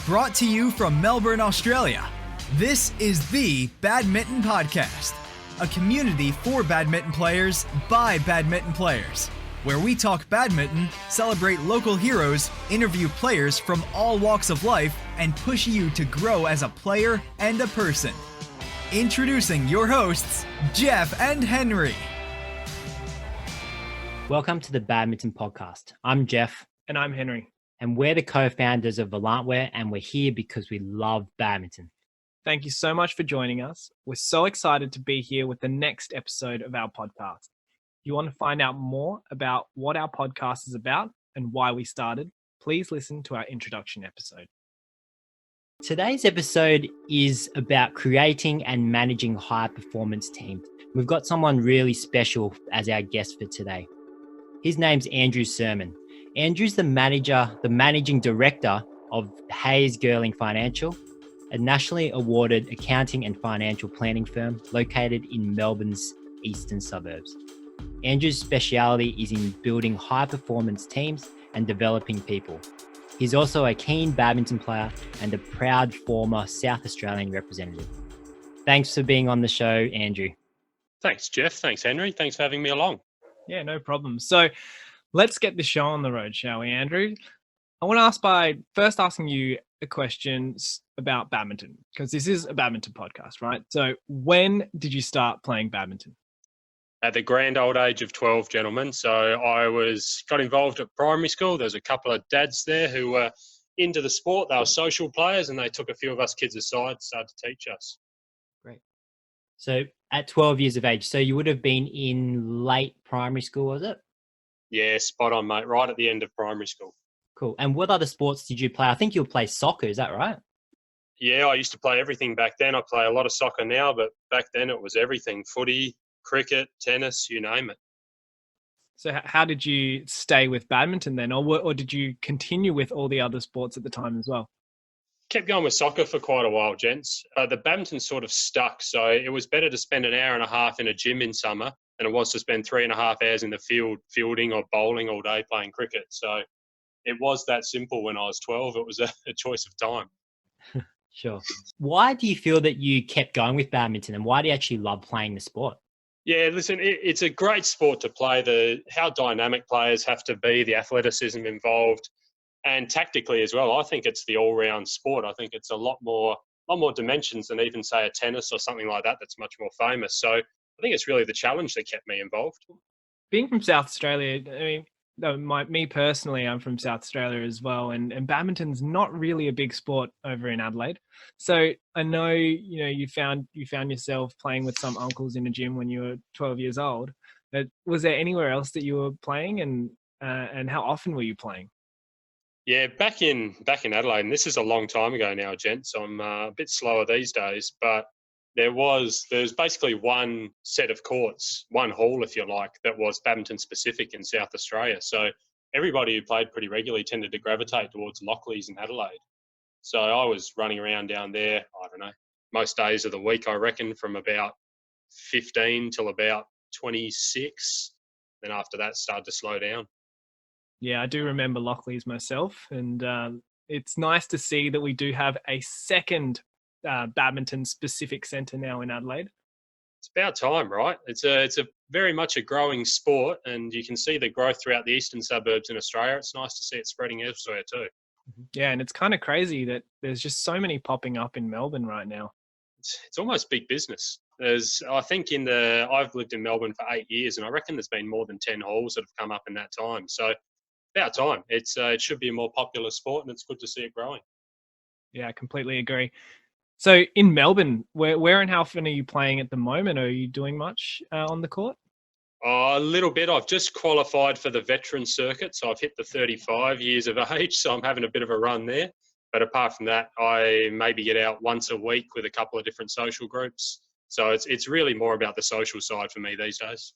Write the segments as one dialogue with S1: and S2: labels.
S1: Brought to you from Melbourne, Australia. This is the Badminton Podcast, a community for badminton players by badminton players, where we talk badminton, celebrate local heroes, interview players from all walks of life, and push you to grow as a player and a person. Introducing your hosts, Jeff and Henry.
S2: Welcome to the Badminton Podcast. I'm Jeff.
S3: And I'm Henry.
S2: And we're the co-founders of Volantwear, and we're here because we love badminton.
S3: Thank you so much for joining us. We're so excited to be here with the next episode of our podcast. If you want to find out more about what our podcast is about and why we started, please listen to our introduction episode.
S2: Today's episode is about creating and managing high-performance teams. We've got someone really special as our guest for today. His name's Andrew Sermon. Andrew's the managing director of Hayes Girling Financial, a nationally awarded accounting and financial planning firm located in Melbourne's eastern suburbs. Andrew's speciality is in building high-performance teams and developing people. He's also a keen badminton player and a proud former South Australian representative. Thanks for being on the show, Andrew.
S4: Thanks, Jeff. Thanks, Henry. Thanks for having me along.
S3: Yeah, no problem. So let's get the show on the road, shall we, Andrew? I want to ask by first asking you a question about badminton, because this is a badminton podcast, right? So when did you start playing badminton?
S4: At the grand old age of 12, gentlemen. So I got involved at primary school. There's a couple of dads there who were into the sport. They were social players, and they took a few of us kids aside, started to teach us.
S2: Great. So at 12 years of age, so you would have been in late primary school, was it?
S4: Yeah, spot on, mate. Right at the end of primary school.
S2: Cool. And what other sports did you play? I think you play soccer, is that right?
S4: Yeah, I used to play everything back then. I play a lot of soccer now, but back then it was everything. Footy, cricket, tennis, you name it.
S3: So how did you stay with badminton then? Or did you continue with all the other sports at the time as well?
S4: Kept going with soccer for quite a while, gents. The badminton sort of stuck, so it was better to spend an hour and a half in a gym in summer than it was to spend 3.5 hours in the field fielding or bowling all day playing cricket. So it was that simple when I was 12. It was a choice of time.
S2: Sure. Why do you feel that you kept going with badminton, and why do you actually love playing the sport?
S4: Yeah, listen, it's a great sport to play. How dynamic players have to be, the athleticism involved, and tactically as well. I think it's the all-round sport. I think it's a lot more dimensions than even, say, a tennis or something like that that's much more famous. So I think it's really the challenge that kept me involved.
S3: Being from South Australia, I mean, me personally, I'm from South Australia as well, and badminton's not really a big sport over in Adelaide. So I know, you found yourself playing with some uncles in a gym when you were 12 years old. But was there anywhere else that you were playing, and how often were you playing?
S4: Yeah, back in Adelaide, and this is a long time ago now, gents. I'm a bit slower these days, but there's basically one set of courts, one hall, if you like, that was badminton specific in South Australia. So everybody who played pretty regularly tended to gravitate towards Lockleys in Adelaide. So I was running around down there, I don't know, most days of the week, I reckon, from about 15 till about 26. Then after that, started to slow down.
S3: Yeah, I do remember Lockleys myself, and it's nice to see that we do have a second badminton specific centre now in Adelaide.
S4: It's about time, right? It's a very much a growing sport, and you can see the growth throughout the eastern suburbs in Australia. It's nice to see it spreading elsewhere too.
S3: Yeah, and it's kind of crazy that there's just so many popping up in Melbourne right now.
S4: It's almost big business. I've lived in Melbourne for 8 years, and I reckon there's been more than 10 halls that have come up in that time. So about time. It should be a more popular sport, and it's good to see it growing.
S3: Yeah, I completely agree. So in Melbourne, where and how often are you playing at the moment? Are you doing much on the court?
S4: A little bit. I've just qualified for the veteran circuit, so I've hit the 35 years of age, so I'm having a bit of a run there. But apart from that, I maybe get out once a week with a couple of different social groups. So it's really more about the social side for me these days.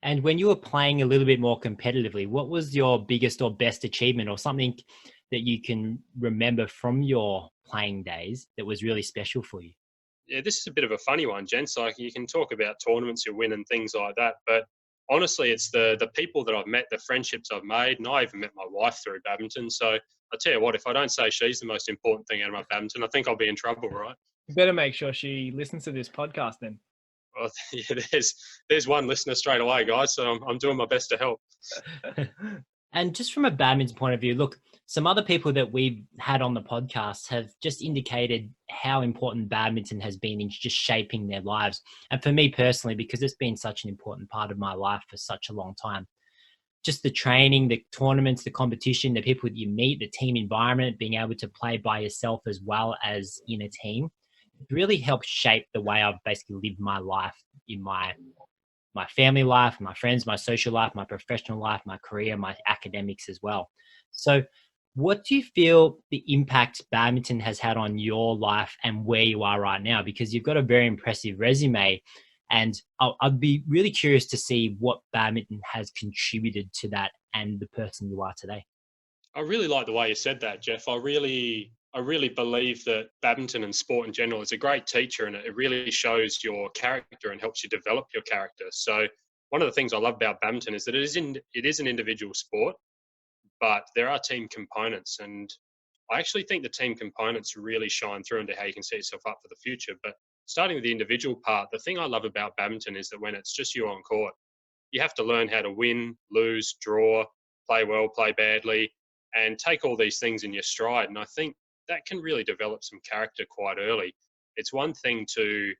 S2: And when you were playing a little bit more competitively, what was your biggest or best achievement, or something that you can remember from your playing days that was really special for you?
S4: Yeah, this is a bit of a funny one, gents. Like, you can talk about tournaments you win and things like that, but honestly, it's the people that I've met, the friendships I've made, and I even met my wife through badminton. So I tell you what, if I don't say she's the most important thing out of my badminton, I think I'll be in trouble, right?
S3: You better make sure she listens to this podcast then.
S4: Well, yeah, there's one listener straight away, guys. So I'm doing my best to help.
S2: And just from a badminton point of view, look, some other people that we've had on the podcast have just indicated how important badminton has been in just shaping their lives. And for me personally, because it's been such an important part of my life for such a long time, just the training, the tournaments, the competition, the people that you meet, the team environment, being able to play by yourself as well as in a team, really helped shape the way I've basically lived my life in my family life, my friends, my social life, my professional life, my career, my academics as well. So what do you feel the impact badminton has had on your life and where you are right now? Because you've got a very impressive resume, and I'd be really curious to see what badminton has contributed to that and the person you are today.
S4: I really like the way you said that, Jeff. I really believe that badminton and sport in general is a great teacher, and it really shows your character and helps you develop your character. So one of the things I love about badminton is that it is an individual sport, but there are team components, and I actually think the team components really shine through into how you can set yourself up for the future. But starting with the individual part, the thing I love about badminton is that when it's just you on court, you have to learn how to win, lose, draw, play well, play badly, and take all these things in your stride. And I think that can really develop some character quite early. It's one thing to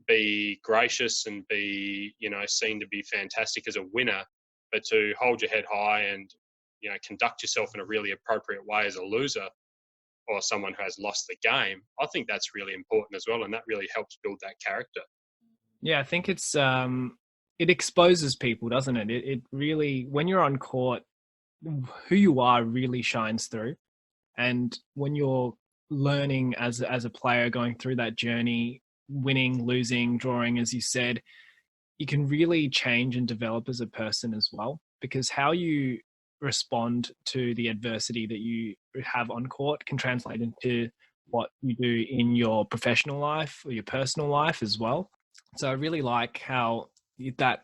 S4: be gracious and be, seen to be fantastic as a winner, but to hold your head high and, conduct yourself in a really appropriate way as a loser or someone who has lost the game, I think that's really important as well. And that really helps build that character.
S3: Yeah, I think it's it exposes people, doesn't it? It really, when you're on court, who you are really shines through. And when you're learning as a player, going through that journey, winning, losing, drawing, as you said, you can really change and develop as a person as well, because how you respond to the adversity that you have on court can translate into what you do in your professional life or your personal life as well. So I really like how that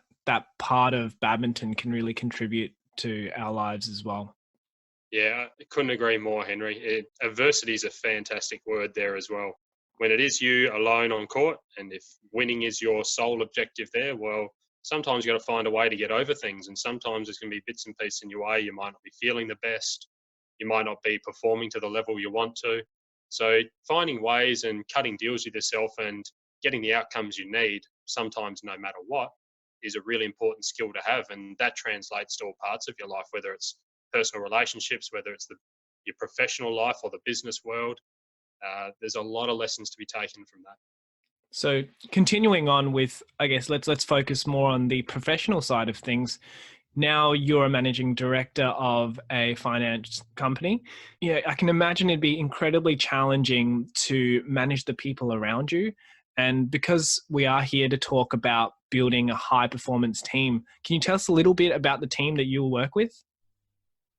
S3: part of badminton can really contribute to our lives as well.
S4: Yeah, I couldn't agree more, Henry. Adversity is a fantastic word there as well. When it is you alone on court, and if winning is your sole objective there, well, sometimes you've got to find a way to get over things, and sometimes there's going to be bits and pieces in your way. You might not be feeling the best. You might not be performing to the level you want to. So finding ways and cutting deals with yourself and getting the outcomes you need, sometimes no matter what, is a really important skill to have. And that translates to all parts of your life, whether it's personal relationships, whether it's your professional life or the business world. There's a lot of lessons to be taken from that.
S3: So continuing on with, I guess, let's focus more on the professional side of things. Now you're a managing director of a finance company. Yeah, I can imagine it'd be incredibly challenging to manage the people around you. And because we are here to talk about building a high performance team, can you tell us a little bit about the team that you'll work with?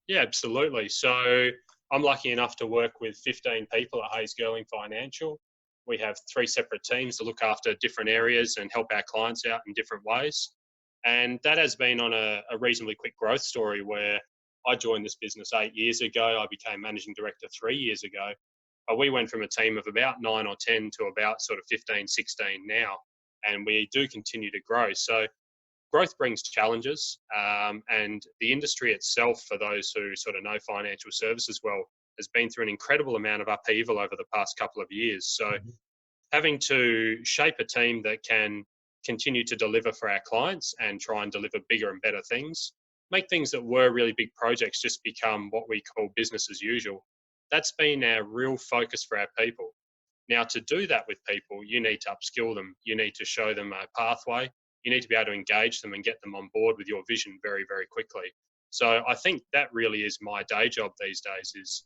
S4: Yeah, absolutely. So I'm lucky enough to work with 15 people at Hayes Girling Financial. We have 3 separate teams to look after different areas and help our clients out in different ways. And that has been on a reasonably quick growth story where I joined this business 8 years ago. I became managing director 3 years ago. But we went from a team of about 9 or 10 to about sort of 15, 16 now. And we do continue to grow. So growth brings challenges, and the industry itself, for those who sort of know financial services well, has been through an incredible amount of upheaval over the past couple of years. So having to shape a team that can continue to deliver for our clients and try and deliver bigger and better things, make things that were really big projects just become what we call business as usual. That's been our real focus for our people. Now, to do that with people, you need to upskill them. You need to show them a pathway. You need to be able to engage them and get them on board with your vision very, very quickly. So I think that really is my day job these days, is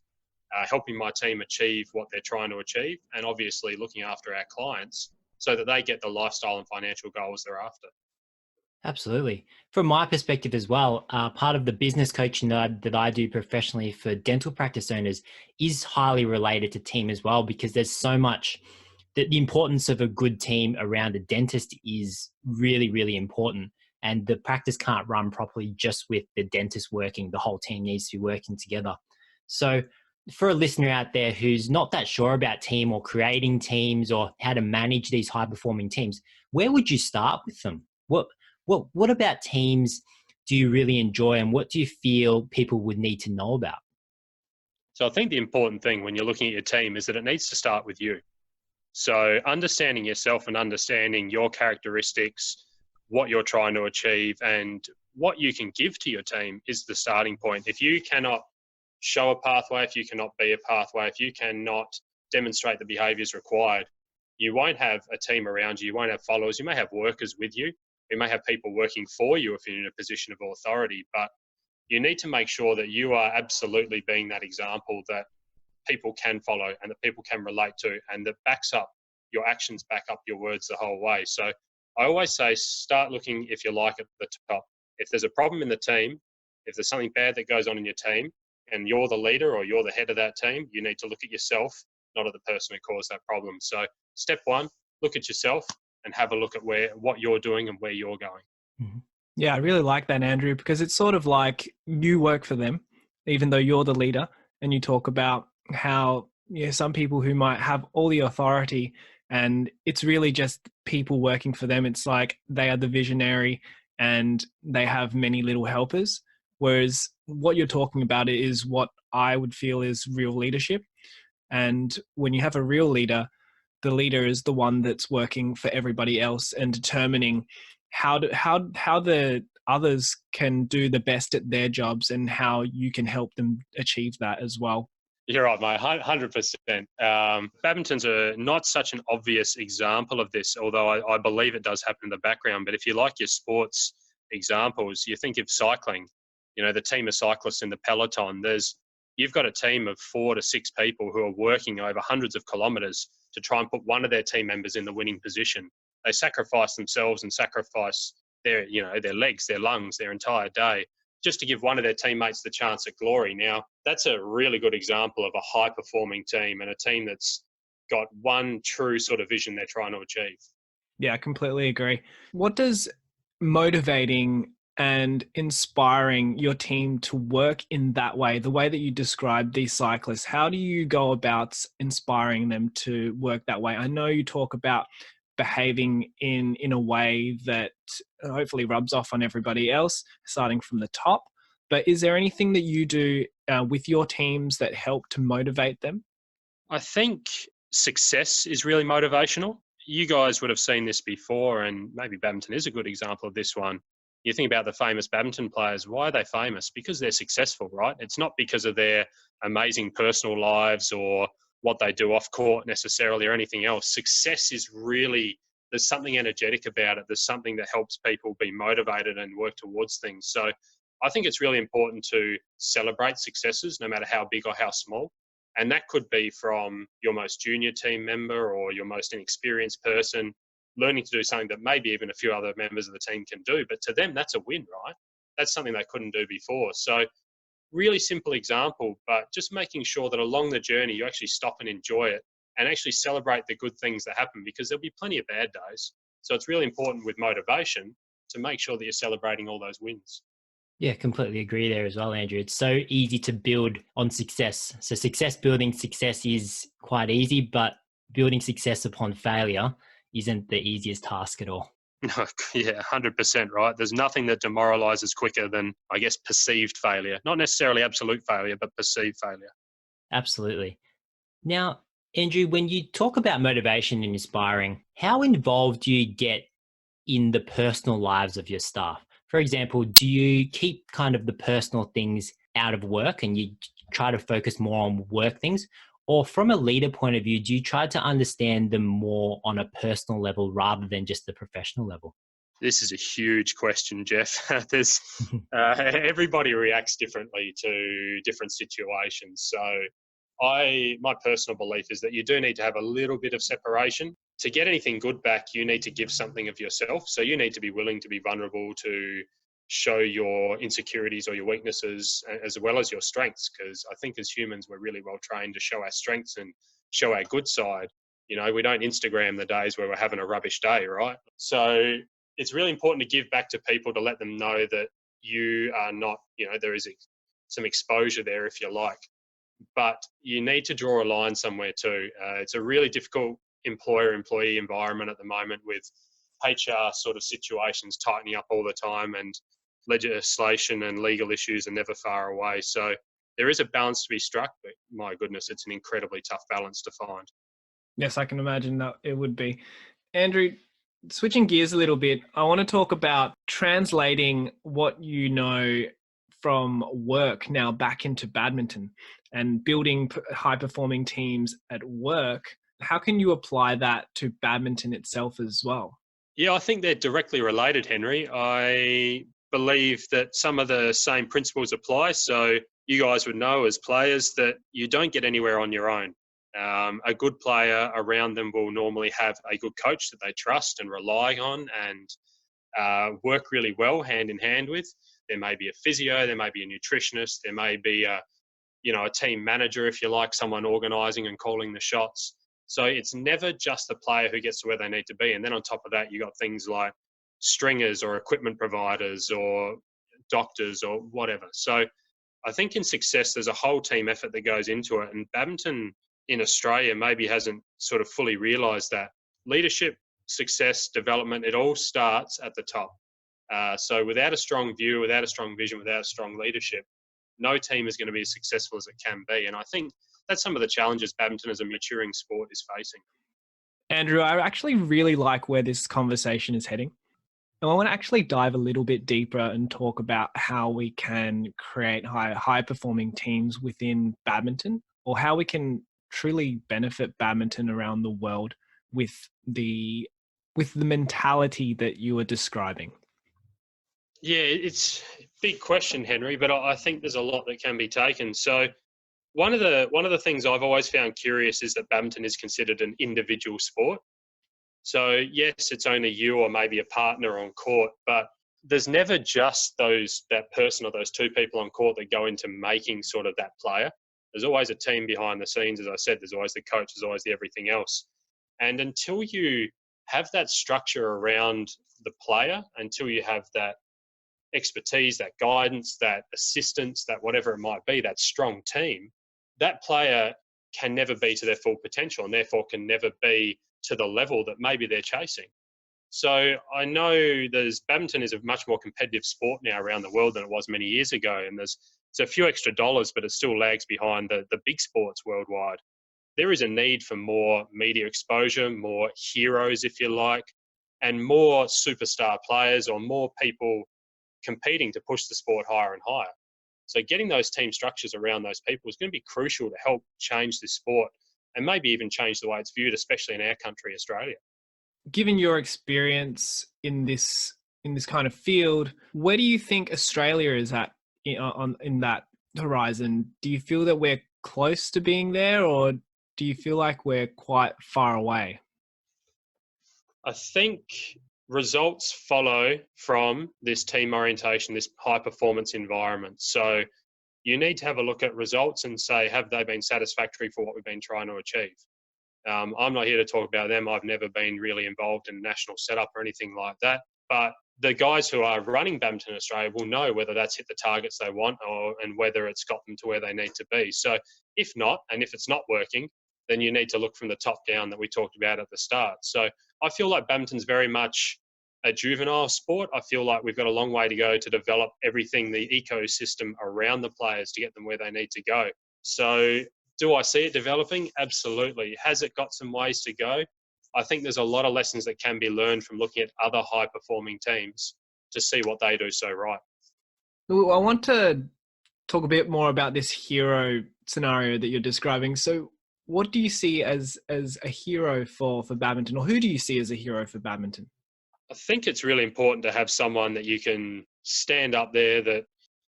S4: helping my team achieve what they're trying to achieve, and obviously looking after our clients so that they get the lifestyle and financial goals they're after.
S2: Absolutely. From my perspective as well, part of the business coaching that I do professionally for dental practice owners is highly related to team as well, because there's so much that the importance of a good team around a dentist is really, really important. and the practice can't run properly just with the dentist working. The whole team needs to be working together. So for a listener out there who's not that sure about team or creating teams or how to manage these high performing teams, where would you start with them? What about teams do you really enjoy, and what do you feel people would need to know about?
S4: So I think the important thing when you're looking at your team is that it needs to start with you. So understanding yourself and understanding your characteristics, what you're trying to achieve, and what you can give to your team is the starting point. If you cannot show a pathway, if you cannot be a pathway, if you cannot demonstrate the behaviours required, you won't have a team around you. You won't have followers. You may have workers with you. You may have people working for you if you're in a position of authority, but you need to make sure that you are absolutely being that example that people can follow and that people can relate to, and that backs up your actions, back up your words the whole way. So I always say, start looking, if you like, at the top. If there's a problem in the team, if there's something bad that goes on in your team and you're the leader or you're the head of that team, you need to look at yourself, not at the person who caused that problem. So step one, look at yourself and have a look at what you're doing and where you're going.
S2: Mm-hmm.
S3: Yeah, I really like that, Andrew, because it's sort of like you work for them, even though you're the leader, and you talk about how some people who might have all the authority and it's really just people working for them. It's like they are the visionary and they have many little helpers. Whereas what you're talking about is what I would feel is real leadership. And when you have a real leader, the leader is the one that's working for everybody else and determining how the others can do the best at their jobs and how you can help them achieve that as well.
S4: You're right, mate, 100%. Badminton's not such an obvious example of this, although I believe it does happen in the background. But if you like your sports examples, you think of cycling, the team of cyclists in the peloton, you've got a team of 4 to 6 people who are working over hundreds of kilometres to try and put one of their team members in the winning position. They sacrifice themselves and sacrifice their legs, their lungs, their entire day, just to give one of their teammates the chance at glory. Now, that's a really good example of a high-performing team and a team that's got one true sort of vision they're trying to achieve.
S3: Yeah, I completely agree. What does motivating and inspiring your team to work in that way, the way that you described these cyclists, how do you go about inspiring them to work that way? I know you talk about behaving in a way that hopefully rubs off on everybody else, starting from the top. But is there anything that you do with your teams that help to motivate them?
S4: I think success is really motivational. You guys would have seen this before, and maybe badminton is a good example of this one. You think about the famous badminton players. Why are they famous? Because they're successful, right? It's not because of their amazing personal lives or what they do off court necessarily or anything else. Success is really, there's something energetic about it. There's something that helps people be motivated and work towards things. So I think it's really important to celebrate successes, no matter how big or how small. And that could be from your most junior team member or your most inexperienced person learning to do something that maybe even a few other members of the team can do. But to them, that's a win, right? That's something they couldn't do before. So really simple example, but just making sure that along the journey, you actually stop and enjoy it and actually celebrate the good things that happen, because there'll be plenty of bad days. So it's really important with motivation to make sure that you're celebrating all those wins.
S2: Yeah, completely agree there as well, Andrew. It's so easy to build on success. So building success is quite easy, but building success upon failure isn't the easiest task at all.
S4: No, yeah, 100%, right? There's nothing that demoralizes quicker than, I guess, perceived failure. Not necessarily absolute failure, but perceived failure.
S2: Absolutely. Now, Andrew, when you talk about motivation and inspiring, how involved do you get in the personal lives of your staff? For example, do you keep kind of the personal things out of work and you try to focus more on work things? Or from a leader point of view, do you try to understand them more on a personal level rather than just the professional level?
S4: This is a huge question, Jeff. Everybody reacts differently to different situations. So my personal belief is that you do need to have a little bit of separation. To get anything good back, you need to give something of yourself. So you need to be willing to be vulnerable, to show your insecurities or your weaknesses as well as your strengths, because I think as humans we're really well trained to show our strengths and show our good side. We don't Instagram the days where we're having a rubbish day, right? So it's really important to give back to people to let them know that you are not, there is some exposure there, if you like. But you need to draw a line somewhere too. It's a really difficult employer-employee environment at the moment with HR sort of situations tightening up all the time, and legislation and legal issues are never far away. So there is a balance to be struck, but my goodness, it's an incredibly tough balance to find.
S3: Yes, I can imagine that it would be. Andrew, switching gears a little bit, I want to talk about translating what you know from work now back into badminton and building high-performing teams at work. How can you apply that to badminton itself as well?
S4: Yeah, I think they're directly related, Henry. I believe that some of the same principles apply. So you guys would know as players that you don't get anywhere on your own. A good player around them will normally have a good coach that they trust and rely on and work really well hand in hand with. There may be a physio, there may be a nutritionist, there may be a team manager, if you like, someone organising and calling the shots. So it's never just the player who gets to where they need to be. And then on top of that, you got things like stringers or equipment providers or doctors or whatever. So I think in success, there's a whole team effort that goes into it. And badminton in Australia maybe hasn't sort of fully realised that. Leadership, success, development, it all starts at the top. So without a strong view, without a strong vision, without a strong leadership, no team is going to be as successful as it can be. And I think that's some of the challenges badminton as a maturing sport is facing.
S3: Andrew, I actually really like where this conversation is heading. And I want to actually dive a little bit deeper and talk about how we can create high-performing teams within badminton, or how we can truly benefit badminton around the world with the mentality that you are describing.
S4: Yeah, it's a big question, Henry, but I think there's a lot that can be taken. So one of the things I've always found curious is that badminton is considered an individual sport. So yes, it's only you or maybe a partner on court, but there's never just that person or those two people on court that go into making sort of that player. There's always a team behind the scenes. As I said, there's always the coach, there's always the everything else. And until you have that structure around the player, until you have that expertise, that guidance, that assistance, that whatever it might be, that strong team, that player can never be to their full potential and therefore can never be to the level that maybe they're chasing. So I know badminton is a much more competitive sport now around the world than it was many years ago. And it's a few extra dollars, but it still lags behind the big sports worldwide. There is a need for more media exposure, more heroes, if you like, and more superstar players or more people competing to push the sport higher and higher. So getting those team structures around those people is going to be crucial to help change this sport and maybe even change the way it's viewed, especially in our country, Australia.
S3: Given your experience in this kind of field, where do you think Australia is at in that horizon? Do you feel that we're close to being there, or do you feel like we're quite far away?
S4: I think results follow from this team orientation, this high performance environment. So you need to have a look at results and say, have they been satisfactory for what we've been trying to achieve? I'm not here to talk about them. I've never been really involved in a national setup or anything like that. But the guys who are running badminton in Australia will know whether that's hit the targets they want and whether it's got them to where they need to be. So if not, and if it's not working, then you need to look from the top down that we talked about at the start. So I feel like badminton's very much a juvenile sport. I feel like we've got a long way to go to develop everything, the ecosystem around the players to get them where they need to go. So do I see it developing? Absolutely. Has it got some ways to go? I think there's a lot of lessons that can be learned from looking at other high-performing teams to see what they do so right.
S3: I want to talk a bit more about this hero scenario that you're describing. So what do you see as a hero for badminton, or who do you see as a hero for badminton?
S4: I think it's really important to have someone that you can stand up there that,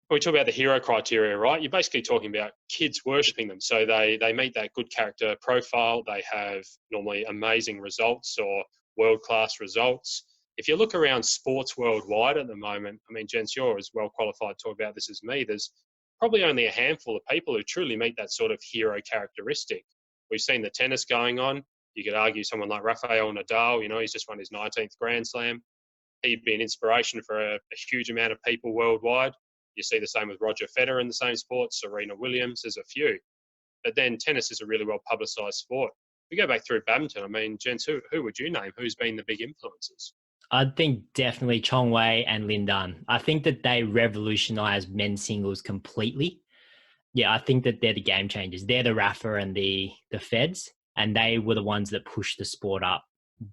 S4: when we talk about the hero criteria, right, you're basically talking about kids worshipping them. So they meet that good character profile. They have normally amazing results or world-class results. If you look around sports worldwide at the moment, I mean, gents, you're as well qualified to talk about this as me. There's probably only a handful of people who truly meet that sort of hero characteristic. We've seen the tennis going on. You could argue someone like Rafael Nadal, he's just won his 19th Grand Slam. he'd be an inspiration for a huge amount of people worldwide. You see the same with Roger Federer in the same sport, Serena Williams, there's a few. But then tennis is a really well publicised sport. If we go back through badminton, I mean, gents, who would you name? Who's been the big influences?
S2: I think definitely Chong Wei and Lin Dan. I think that they revolutionized men's singles completely. Yeah, I think that they're the game changers. They're the Rafa and the Feds, and they were the ones that pushed the sport up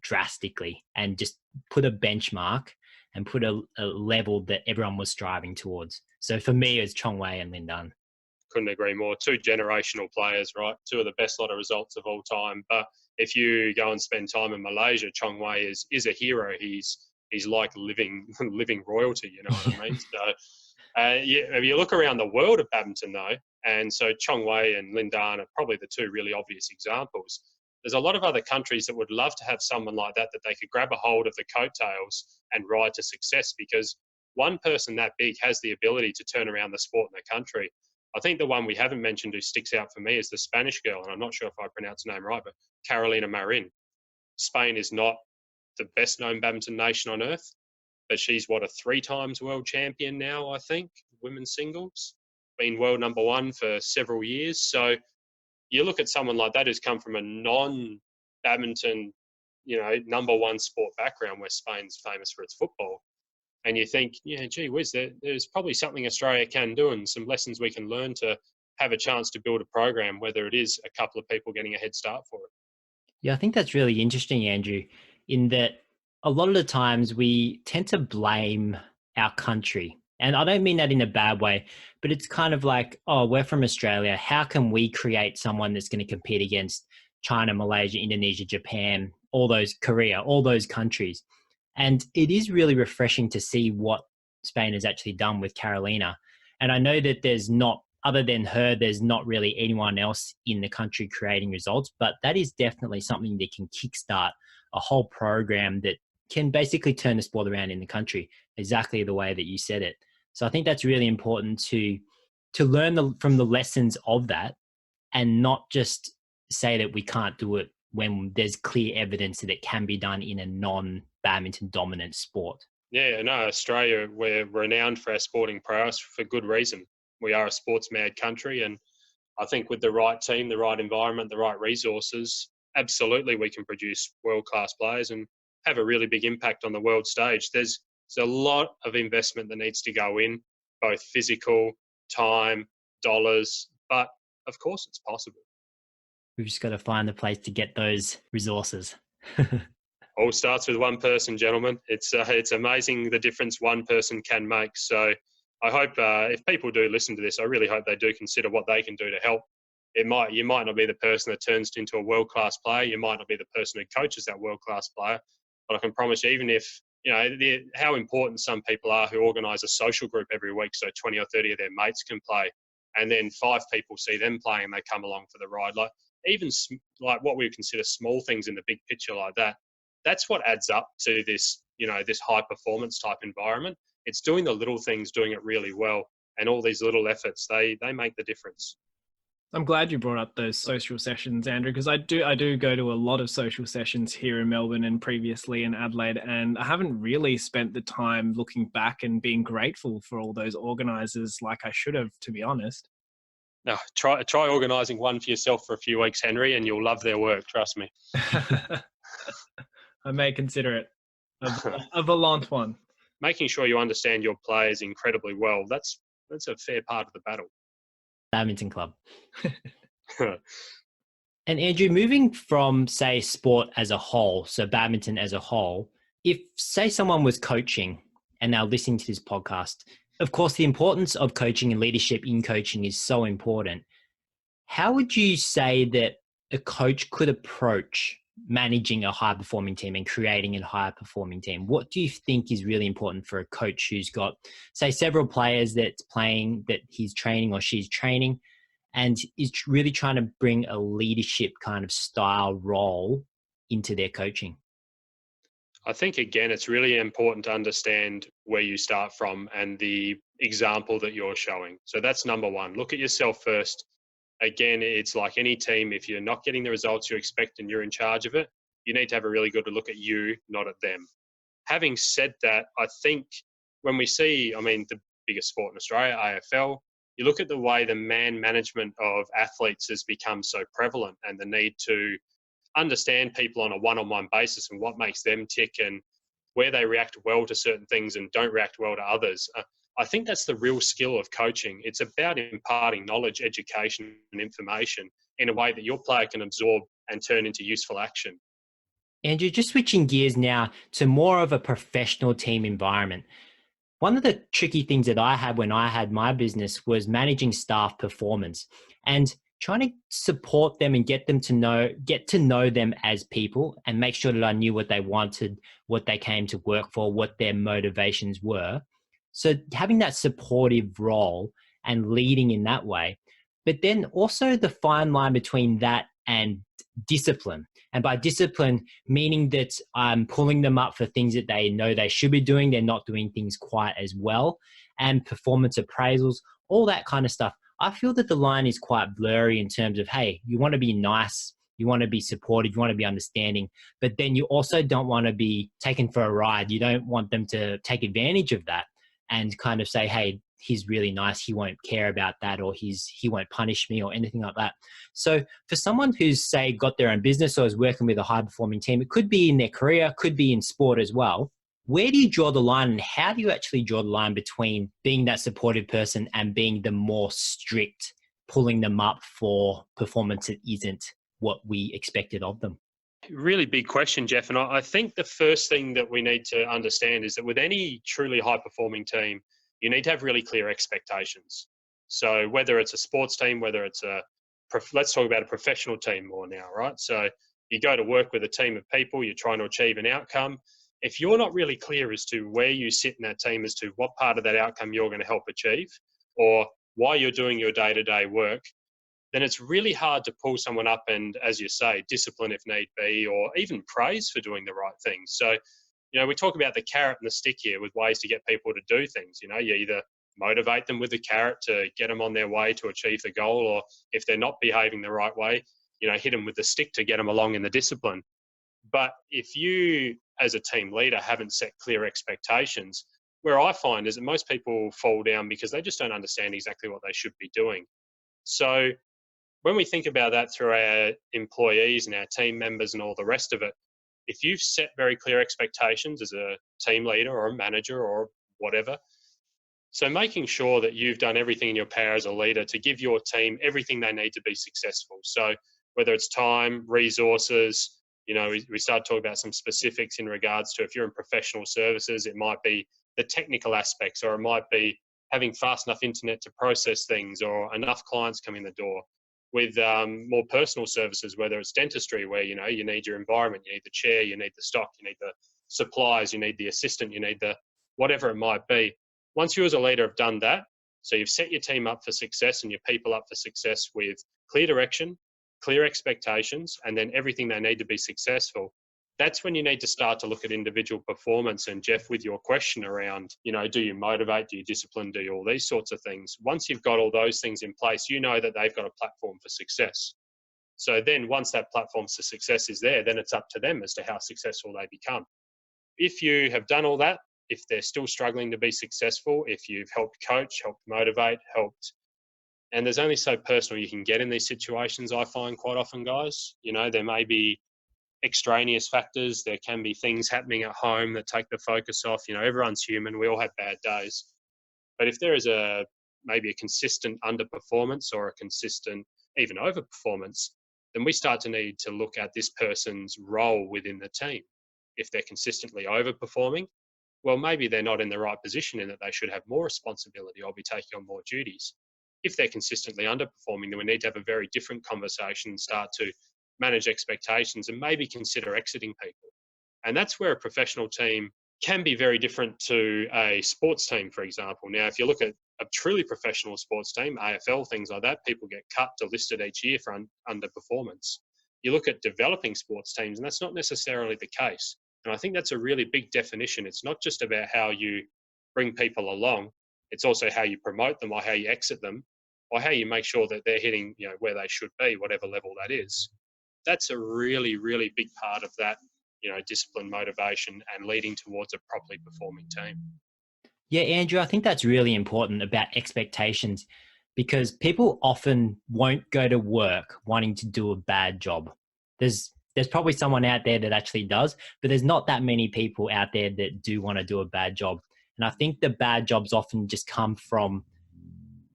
S2: drastically and just put a benchmark and put a level that everyone was striving towards. So for me, it's Chong Wei and Lin Dan.
S4: Couldn't agree more. Two generational players, right? Two of the best lot of results of all time. But if you go and spend time in Malaysia, Chong Wei is a hero. He's like living royalty. You know what I mean? So if you look around the world of badminton, though, and so Chong Wei and Lin Dan are probably the two really obvious examples. There's a lot of other countries that would love to have someone like that they could grab a hold of the coattails and ride to success, because one person that big has the ability to turn around the sport in the country. I think the one we haven't mentioned who sticks out for me is the Spanish girl, and I'm not sure if I pronounced her name right, but Carolina Marin. Spain is not the best known badminton nation on earth, but she's a 3 times world champion now, I think, women's singles, been world number 1 for several years. So you look at someone like that who's come from a non-badminton, number 1 sport background where Spain's famous for its football. And you think, yeah, gee whiz, there's probably something Australia can do and some lessons we can learn to have a chance to build a program, whether it is a couple of people getting a head start for it.
S2: Yeah, I think that's really interesting, Andrew, in that a lot of the times we tend to blame our country. And I don't mean that in a bad way, but it's kind of like, oh, we're from Australia. How can we create someone that's going to compete against China, Malaysia, Indonesia, Japan, Korea, all those countries? And it is really refreshing to see what Spain has actually done with Carolina. And I know that other than her, there's not really anyone else in the country creating results, but that is definitely something that can kickstart a whole program that can basically turn the sport around in the country, exactly the way that you said it. So I think that's really important to learn from the lessons of that, and not just say that we can't do it when there's clear evidence that it can be done in a non-badminton dominant sport.
S4: Yeah, no, Australia, we're renowned for our sporting prowess for good reason. We are a sports mad country, and I think with the right team, the right environment, the right resources, absolutely we can produce world-class players and have a really big impact on the world stage. There's a lot of investment that needs to go in, both physical, time, dollars, but of course it's possible.
S2: We've just got to find a place to get those resources.
S4: All starts with one person, gentlemen. It's amazing the difference one person can make. So I hope if people do listen to this, I really hope they do consider what they can do to help. You might not be the person that turns into a world-class player. You might not be the person who coaches that world-class player. But I can promise you, even if, how important some people are who organise a social group every week so 20 or 30 of their mates can play, and then 5 people see them playing and they come along for the ride. Like, even like what we would consider small things in the big picture like that, that's what adds up to this, this high performance type environment. It's doing the little things, doing it really well, and all these little efforts, they make the difference.
S3: I'm glad you brought up those social sessions, Andrew, because I do go to a lot of social sessions here in Melbourne and previously in Adelaide, and I haven't really spent the time looking back and being grateful for all those organisers like I should have, to be honest.
S4: No, try organising one for yourself for a few weeks, Henry, and you'll love their work. Trust me.
S3: I may consider it a volant one.
S4: Making sure you understand your players incredibly well, that's a fair part of the battle.
S2: Badminton club. And Andrew, moving from, say, sport as a whole, so badminton as a whole, if, say, someone was coaching and now listening to this podcast, of course, the importance of coaching and leadership in coaching is so important. How would you say that a coach could approach managing a high-performing team and creating a high-performing team? What do you think is really important for a coach who's got, say, several players that's playing, that he's training or she's training, and is really trying to bring a leadership kind of style role into their coaching?
S4: I think, again, it's really important to understand where you start from and the example that you're showing. So that's number one. Look at yourself first. Again, it's like any team. If you're not getting the results you expect and you're in charge of it, you need to have a really good look at you, not at them. having said that, I think when we see, the biggest sport in Australia, AFL, you look at the way the man management of athletes has become so prevalent and the need to understand people on a one-on-one basis and what makes them tick and where they react well to certain things and don't react well to others. I think that's the real skill of coaching. It's about imparting knowledge, education, and information in a way that your player can absorb and turn into useful action.
S2: Andrew, just switching gears now to more of a professional team environment. One of the tricky things that I had when I had my business was managing staff performance and trying to support them and get to know them as people and make sure that I knew what they wanted, what they came to work for, what their motivations were. So having that supportive role and leading in that way, but then also the fine line between that and discipline. And by discipline, meaning that I'm pulling them up for things that they know they should be doing. They're not doing things quite as well. And performance appraisals, all that kind of stuff. I feel that the line is quite blurry in terms of, hey, you want to be nice, you want to be supportive, you want to be understanding, but then you also don't want to be taken for a ride. You don't want them to take advantage of that and kind of say, hey, he's really nice, he won't care about that, or he won't punish me or anything like that. So for someone who's, say, got their own business or is working with a high-performing team, it could be in their career, could be in sport as well. Where do you draw the line, and how do you actually draw the line between being that supportive person and being the more strict, pulling them up for performance that isn't what we expected of them?
S4: Really big question, Jeff. And I think the first thing that we need to understand is that with any truly high-performing team, you need to have really clear expectations. So whether it's a sports team, whether it's let's talk about a professional team more now, right? So you go to work with a team of people, you're trying to achieve an outcome. If you're not really clear as to where you sit in that team, as to what part of that outcome you're going to help achieve or why you're doing your day-to-day work, then it's really hard to pull someone up and, as you say, discipline if need be, or even praise for doing the right things. So, we talk about the carrot and the stick here with ways to get people to do things. You either motivate them with the carrot to get them on their way to achieve the goal, or if they're not behaving the right way, hit them with the stick to get them along in the discipline. But if you, as a team leader, haven't set clear expectations, where I find is that most people fall down because they just don't understand exactly what they should be doing. So when we think about that through our employees and our team members and all the rest of it, if you've set very clear expectations as a team leader or a manager or whatever, so making sure that you've done everything in your power as a leader to give your team everything they need to be successful. So whether it's time, resources, we started talking about some specifics in regards to if you're in professional services, it might be the technical aspects, or it might be having fast enough internet to process things or enough clients come in the door. With more personal services, whether it's dentistry, where, you need your environment, you need the chair, you need the stock, you need the supplies, you need the assistant, you need the whatever it might be. Once you as a leader have done that, so you've set your team up for success and your people up for success with clear direction, clear expectations, and then everything they need to be successful, that's when you need to start to look at individual performance. And Jeff, with your question around, do you motivate, do you discipline, do you all these sorts of things? Once you've got all those things in place, that they've got a platform for success. So then once that platform for success is there, then it's up to them as to how successful they become. If you have done all that, if they're still struggling to be successful, if you've helped coach, helped motivate, and there's only so personal you can get in these situations, I find quite often, guys. There may be extraneous factors. There can be things happening at home that take the focus off. Everyone's human. We all have bad days. But if there is maybe a consistent underperformance or a consistent even overperformance, then we start to need to look at this person's role within the team. If they're consistently overperforming, well, maybe they're not in the right position in that they should have more responsibility or be taking on more duties. If they're consistently underperforming, then we need to have a very different conversation and start to manage expectations and maybe consider exiting people. And that's where a professional team can be very different to a sports team, for example. Now, if you look at a truly professional sports team, AFL, things like that, people get cut, delisted each year for underperformance. You look at developing sports teams, and that's not necessarily the case. And I think that's a really big definition. It's not just about how you bring people along, it's also how you promote them or how you exit them or how you make sure that they're hitting, where they should be, whatever level that is. That's a really, really big part of that discipline, motivation, and leading towards a properly performing team.
S2: Yeah, Andrew, I think that's really important about expectations, because people often won't go to work wanting to do a bad job. There's probably someone out there that actually does, but there's not that many people out there that do want to do a bad job. And I think the bad jobs often just come from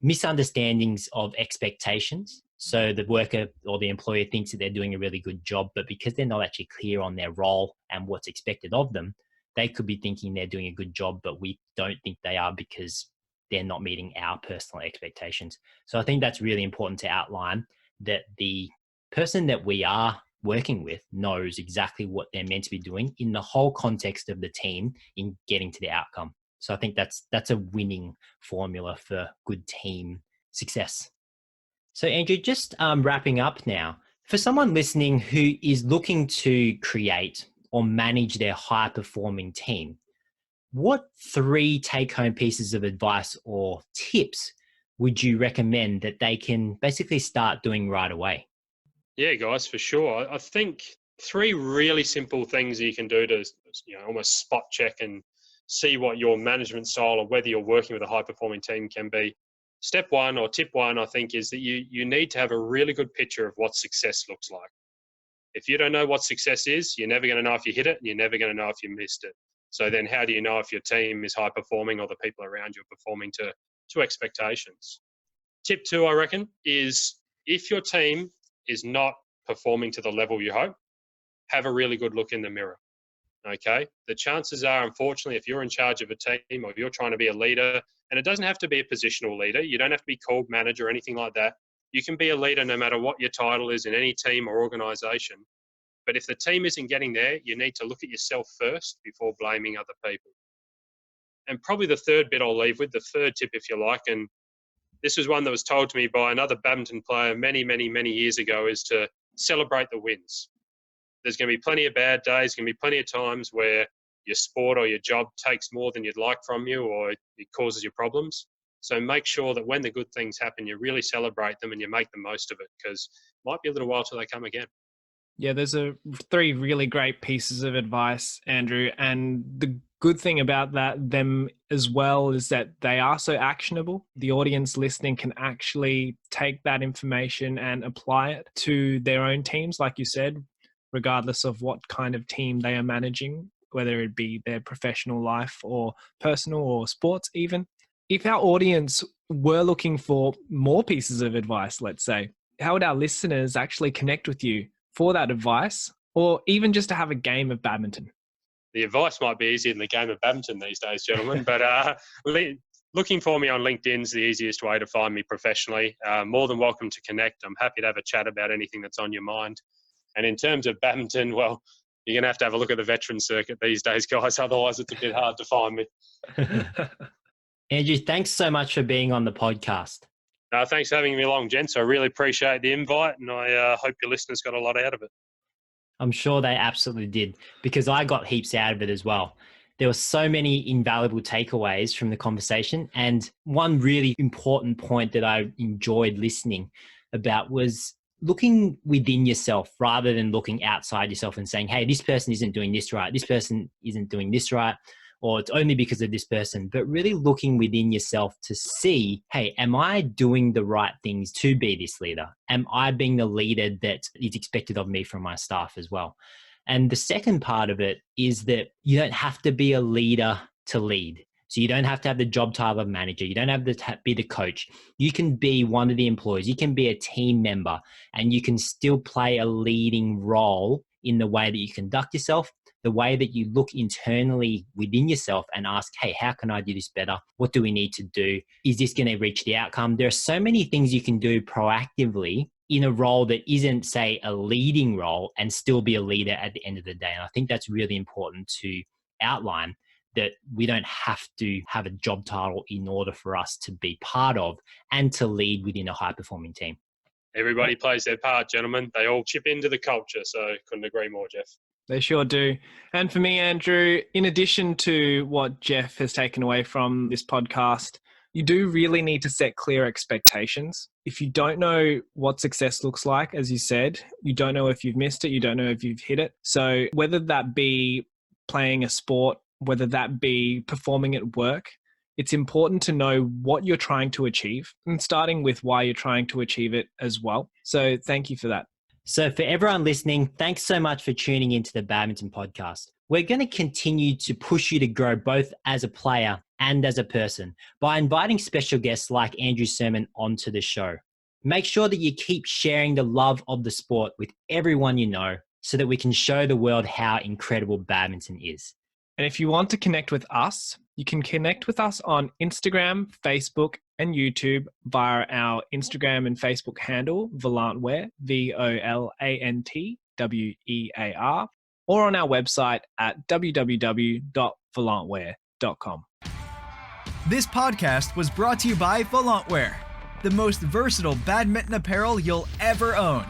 S2: misunderstandings of expectations. So the worker or the employer thinks that they're doing a really good job, but because they're not actually clear on their role and what's expected of them, they could be thinking they're doing a good job, but we don't think they are because they're not meeting our personal expectations. So I think that's really important to outline, that the person that we are working with knows exactly what they're meant to be doing in the whole context of the team in getting to the outcome. So I think that's a winning formula for good team success. So Andrew, just wrapping up now, for someone listening who is looking to create or manage their high performing team, what 3 take-home pieces of advice or tips would you recommend that they can basically start doing right away?
S4: Yeah, guys, for sure. I think 3 really simple things you can do to almost spot check and see what your management style or whether you're working with a high-performing team can be. Step 1 or tip 1, I think, is that you need to have a really good picture of what success looks like. If you don't know what success is, you're never going to know if you hit it, and you're never going to know if you missed it. So then how do you know if your team is high performing or the people around you are performing to expectations? Tip 2, I reckon, is if your team is not performing to the level you hope, have a really good look in the mirror. Okay? The chances are, unfortunately, if you're in charge of a team or if you're trying to be a leader, and it doesn't have to be a positional leader, you don't have to be called manager or anything like that. You can be a leader no matter what your title is in any team or organization. But if the team isn't getting there, you need to look at yourself first before blaming other people. And probably the third bit I'll leave with, the third tip, if you like, and this was one that was told to me by another badminton player many, many, many years ago, is to celebrate the wins. There's going to be plenty of bad days, going to be plenty of times where your sport or your job takes more than you'd like from you, or it causes you problems. So make sure that when the good things happen, you really celebrate them and you make the most of it, because it might be a little while till they come again.
S3: Yeah, there's 3 really great pieces of advice, Andrew. And the good thing about them as well is that they are so actionable. The audience listening can actually take that information and apply it to their own teams, like you said, regardless of what kind of team they are managing, whether it be their professional life or personal or sports even. If our audience were looking for more pieces of advice, let's say, how would our listeners actually connect with you for that advice, or even just to have a game of badminton?
S4: The advice might be easier than the game of badminton these days, gentlemen, but looking for me on LinkedIn is the easiest way to find me professionally. More than welcome to connect. I'm happy to have a chat about anything that's on your mind. And in terms of badminton, well, you're going to have a look at the veteran circuit these days, guys. Otherwise, it's a bit hard to find me.
S2: Andrew, thanks so much for being on the podcast.
S4: Thanks for having me along, gents. I really appreciate the invite, and I hope your listeners got a lot out of it.
S2: I'm sure they absolutely did, because I got heaps out of it as well. There were so many invaluable takeaways from the conversation. And one really important point that I enjoyed listening about was looking within yourself rather than looking outside yourself and saying, hey, this person isn't doing this right. This person isn't doing this right. Or it's only because of this person, but really looking within yourself to see, hey, am I doing the right things to be this leader? Am I being the leader that is expected of me from my staff as well? And the second part of it is that you don't have to be a leader to lead. So you don't have to have the job title of manager. You don't have to be the coach. You can be one of the employees. You can be a team member, and you can still play a leading role in the way that you conduct yourself, the way that you look internally within yourself and ask, hey, how can I do this better? What do we need to do? Is this going to reach the outcome? There are so many things you can do proactively in a role that isn't, say, a leading role, and still be a leader at the end of the day. And I think that's really important to outline, that we don't have to have a job title in order for us to be part of and to lead within a high-performing team.
S4: Everybody plays their part, gentlemen. They all chip into the culture, so couldn't agree more, Jeff.
S3: They sure do. And for me, Andrew, in addition to what Jeff has taken away from this podcast, you do really need to set clear expectations. If you don't know what success looks like, as you said, you don't know if you've missed it, you don't know if you've hit it. So whether that be playing a sport, whether that be performing at work, it's important to know what you're trying to achieve and starting with why you're trying to achieve it as well. So thank you for that.
S2: So for everyone listening, thanks so much for tuning into the Badminton Podcast. We're going to continue to push you to grow both as a player and as a person by inviting special guests like Andrew Surman onto the show. Make sure that you keep sharing the love of the sport with everyone you know so that we can show the world how incredible badminton is.
S3: And if you want to connect with us, you can connect with us on Instagram, Facebook, and YouTube via our Instagram and Facebook handle, Volantwear, VOLANTWEAR, or on our website at www.volantwear.com.
S1: This podcast was brought to you by Volantwear, the most versatile badminton apparel you'll ever own.